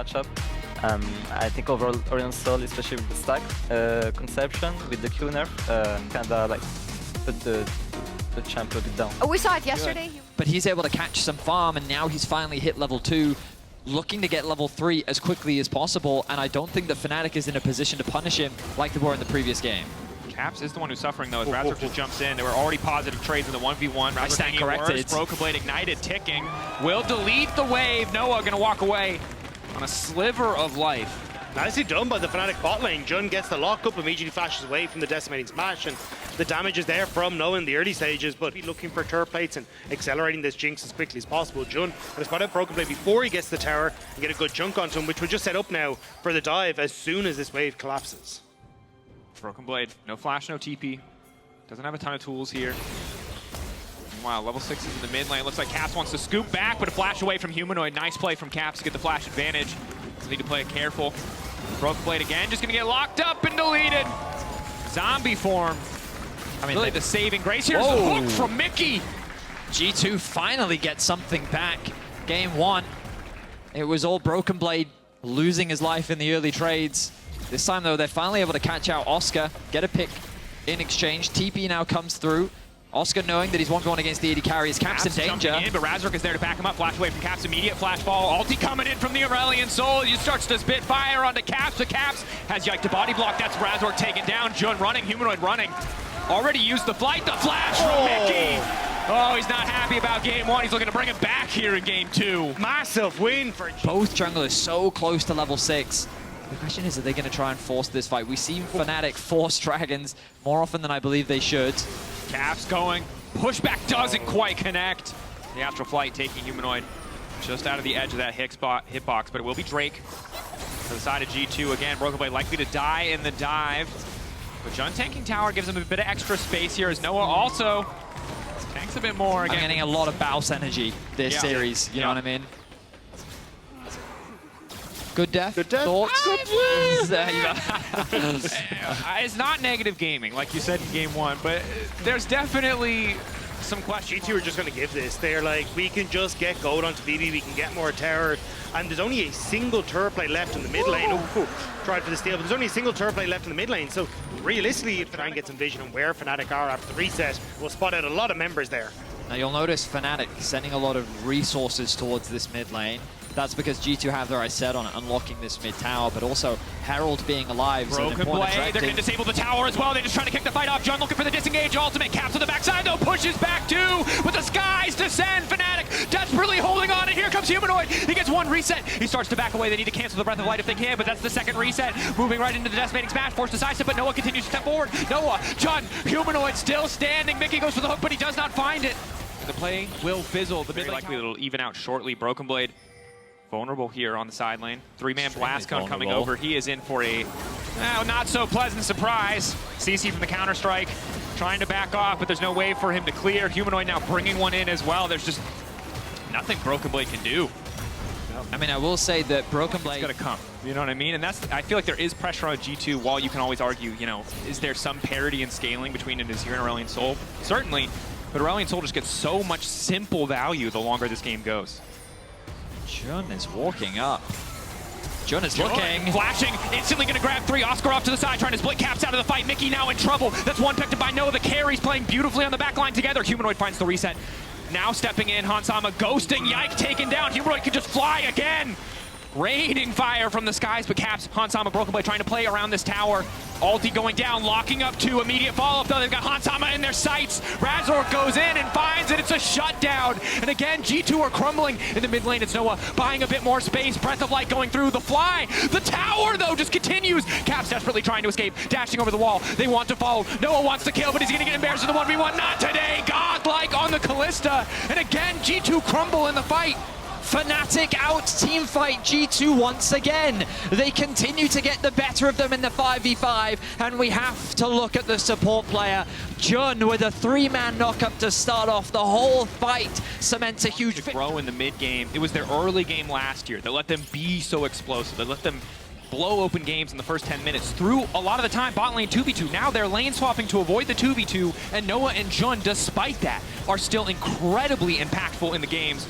matchup. I think overall Aurelion Sol, especially with the stack conception, with the Q nerf, kinda like put the champ a bit down. Oh, we saw it yesterday. But he's able to catch some farm, and now he's finally hit level 2, looking to get level 3 as quickly as possible, and I don't think that Fnatic is in a position to punish him like they were in the previous game. Caps is the one who's suffering though, as Razork just jumps in. There were already positive trades in the 1v1. I stand corrected. Broken Blade ignited, ticking. Will delete the wave. Noah gonna walk away on a sliver of life. Nicely done by the Fnatic bot lane. Jun gets the lockup, immediately flashes away from the decimating smash, and the damage is there from Noah in the early stages, but he's looking for turret plates and accelerating this Jinx as quickly as possible. Jun has spot out Broken Blade before he gets the tower and get a good chunk onto him, which would just set up now for the dive as soon as this wave collapses. Broken Blade, no flash, no TP. Doesn't have a ton of tools here. Meanwhile, level 6 is in the mid lane. Looks like Caps wants to scoop back, but a flash away from Humanoid. Nice play from Caps to get the flash advantage. So need to play it careful. Broken Blade again, just gonna get locked up and deleted. Zombie form. I mean, really the saving grace. Here's the hook from Mickey. G2 finally gets something back. Game 1, it was all Broken Blade losing his life in the early trades. This time, though, they're finally able to catch out Oscar, get a pick in exchange. TP now comes through. Oscar knowing that he's 1v1 against the AD carry. His Caps in danger. In, but Razork is there to back him up. Flash away from Caps. Immediate flash fall. Ulti coming in from the Aurelion Sol. He starts to spit fire onto Caps. The Caps has Yike to body block. That's Razork taken down. Jun running. Humanoid running. Already used the flight. The flash from Mickey. Oh, he's not happy about game 1. He's looking to bring it back here in game 2. Massive win for both junglers so close to level 6. The question is, are they going to try and force this fight? We've seen Fnatic force dragons more often than I believe they should. Caps going. Pushback doesn't quite connect. The Astral Flight taking Humanoid just out of the edge of that hitbox, but it will be Drake to the side of G2 again. Broken Blade likely to die in the dive. But Jun tanking tower gives him a bit of extra space here as Noah also tanks a bit more. Again, I'm getting a lot of Baus energy this series, you know what I mean? Good death? Good death? Thoughts? It's not negative gaming, like you said in game 1, but there's definitely some questions. G2 are just going to give this. They're like, we can just get gold onto BB, we can get more tower, and there's only a single turret play left in the mid lane. Tried for the steal, but there's only a single turret play left in the mid lane, so realistically, if Fnatic gets some vision on where Fnatic are after the reset, we'll spot out a lot of members there. Now you'll notice Fnatic sending a lot of resources towards this mid lane. That's because G2 have their eyes set on unlocking this mid tower, but also Herald being alive. Broken Blade, they're going to disable the tower as well. They're just trying to kick the fight off. Jun looking for the disengage ultimate. Caps on the backside though, pushes back too, with the skies descend. Fnatic desperately holding on, and here comes Humanoid. He gets one reset. He starts to back away. They need to cancel the Breath of Light if they can, but that's the second reset. Moving right into the decimating smash, forced to sidestep, but Noah continues to step forward. Noah, Jun, Humanoid still standing. Mickey goes for the hook, but he does not find it. The play will fizzle. The mid likely it'll even out shortly. Broken Blade vulnerable here on the side lane. 3-man blast cone coming over. He is in for a not so pleasant surprise. CC from the Counter-Strike trying to back off, but there's no way for him to clear. Humanoid now bringing one in as well. There's just nothing Broken Blade can do. I mean, I will say that Broken Blade... It's gonna come, you know what I mean? And that's, I feel like there is pressure on G2, while you can always argue, you know, is there some parity in scaling between an Azir and Aurelion Sol? Certainly, but Aurelion Sol just gets so much simple value the longer this game goes. Jun is walking up. Jun is looking. Flashing, instantly gonna grab 3. Oscar off to the side, trying to split Caps out of the fight. Mickey now in trouble. That's one picked up by Noah. The carries playing beautifully on the back line together. Humanoid finds the reset. Now stepping in, Hansama ghosting. Yike taken down. Humanoid can just fly again. Raining fire from the skies, but Caps, Hansama, Broken Blade trying to play around this tower. Ulti going down, locking up 2. Immediate follow-up though. They've got Hansama in their sights. Razork goes in and finds it. It's a shutdown. And again, G2 are crumbling in the mid lane. It's Noah buying a bit more space. Breath of Light going through the fly. The tower though just continues. Caps desperately trying to escape, dashing over the wall. They want to follow. Noah wants to kill, but he's gonna get embarrassed in the 1v1. Not today. Godlike on the Kalista. And again, G2 crumble in the fight. Fnatic out teamfight G2 once again. They continue to get the better of them in the 5v5, and we have to look at the support player. Jun with a 3-man knockup to start off the whole fight cements a huge grow in the mid game. It was their early game last year that let them be so explosive. That let them blow open games in the first 10 minutes. Through a lot of the time, bot lane 2v2. Now they're lane swapping to avoid the 2v2, and Noah and Jun, despite that, are still incredibly impactful in the games.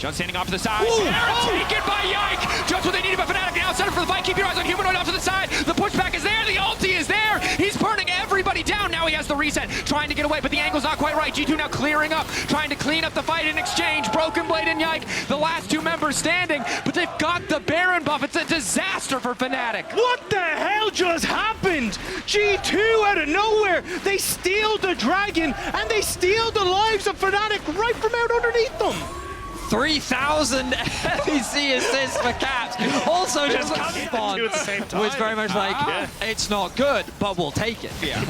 Jun standing off to the side. Taken by Yike. Just what they needed by Fnatic. Now center for the fight. Keep your eyes on Humanoid off to the side. The pushback is there. The ulti is there. He's burning everybody down. Now he has the reset. Trying to get away, but the angle's not quite right. G2 now clearing up. Trying to clean up the fight in exchange. Broken Blade and Yike. The last two members standing, but they've got the Baron buff. It's a disaster for Fnatic. What the hell just happened? G2 out of nowhere. They steal the dragon and they steal the lives of Fnatic right from out underneath them. 3,000 LEC assists for Caps. Also just Spawn at the same time. was very much like, it's not good, but we'll take it. Yeah.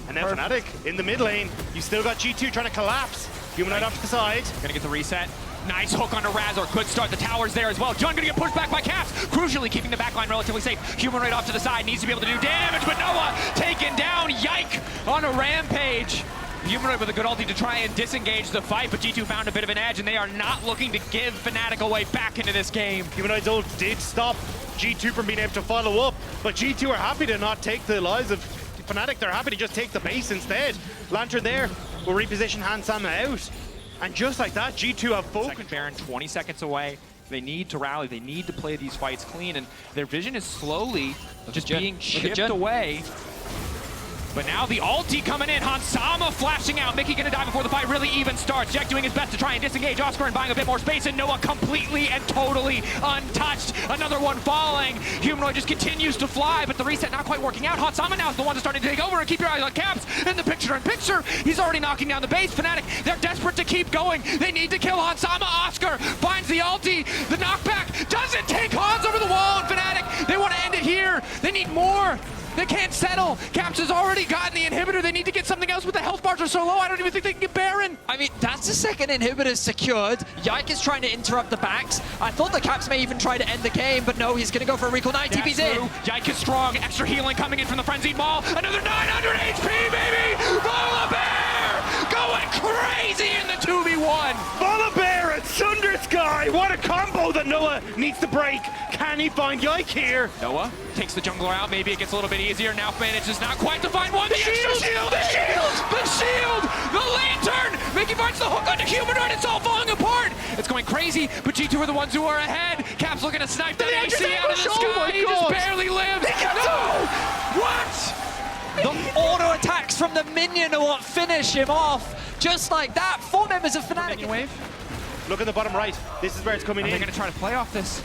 And now Fnatic in the mid lane. You still got G2 trying to collapse. Humanoid off to the side. Gonna get the reset. Nice hook onto Razork. Good start. The tower's there as well. Jun gonna get pushed back by Caps. Crucially keeping the backline relatively safe. Humanoid off to the side. Needs to be able to do damage, but Noah taken down. Yike on a rampage. Humanoid with a good ulti to try and disengage the fight, but G2 found a bit of an edge, and they are not looking to give Fnatic away back into this game. Humanoid's ult did stop G2 from being able to follow up, but G2 are happy to not take the lives of Fnatic. They're happy to just take the base instead. Lantern there will reposition Hansama out. And just like that, G2 have focused. Second Baron 20 seconds away. They need to rally. They need to play these fights clean, and their vision is slowly just being chipped away. But now the ulti coming in. Hansama flashing out. Mickey gonna die before the fight really even starts. Jack doing his best to try and disengage Oscarinin, buying a bit more space, and Noah completely and totally untouched. Another one falling. Humanoid just continues to fly, but the reset not quite working out. Hansama now is the one that's starting to take over, and keep your eyes on Caps in the picture-in-picture. He's already knocking down the base. Fnatic, they're desperate to keep going. They need to kill Hansama. Oscar finds the ulti. The knockback doesn't take Hans over the wall, and Fnatic, they want to end it here. They need more. They can't settle. Caps has already gotten the inhibitor. They need to get something else, but the health bars are so low, I don't even think they can get Baron. I mean, that's the second inhibitor secured. Yike is trying to interrupt the backs. I thought the Caps may even try to end the game, but no, he's going to go for a recall. 9 TP's in. Yike is strong. Extra healing coming in from the Frenzied Maul. Another 900 HP, baby! Volibear going crazy in the 2v1. Volibear at Sunder Sky. What a combo that Noah needs to break. Can he find Yike here? Noah takes the jungler out. Maybe it gets a little bit easier. Now manages not quite to find one. The shield! extra shield! The shield! The shield! The lantern! Mickey finds the hook onto Humanoid. It's all falling apart. It's going crazy, but G2 are the ones who are ahead. Caps looking to snipe that AC out of the sky. He just barely lives. No! What? The auto attacks from the minion are what finish him off. Just like that, 4 members of Fnatic. Wave. Look at the bottom right. This is where it's coming in. They're going to try to play off this.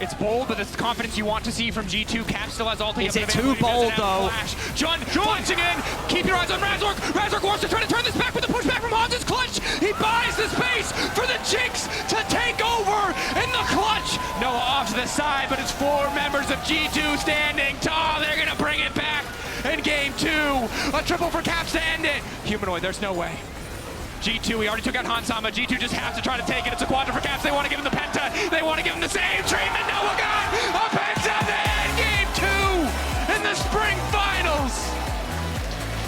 It's bold, but it's the confidence you want to see from G2. Cap still has ulti. Is it too bold, though? Jun punching in. Keep your eyes on Razork. Razork wants to try to turn this back, but the pushback from Hans is clutch. He buys the space for the Jinx to take over in the clutch. Noah off to the side, but it's 4 members of G2 standing tall. They're going to bring it back in game 2. A triple for Caps to end it. Humanoid, there's no way. G2, he already took out Hansama. G2 just has to try to take it. It's a quadra for Caps. They want to give him the penta. They want to give him the same treatment. Noah got a penta to end game 2 in the spring finals.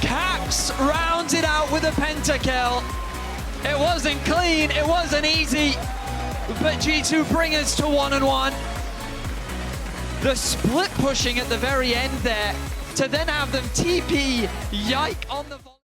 Caps rounds it out with a pentakill. It wasn't clean, it wasn't easy, but G2 bring us to 1-1. The split pushing at the very end there to then have them TP Yike on the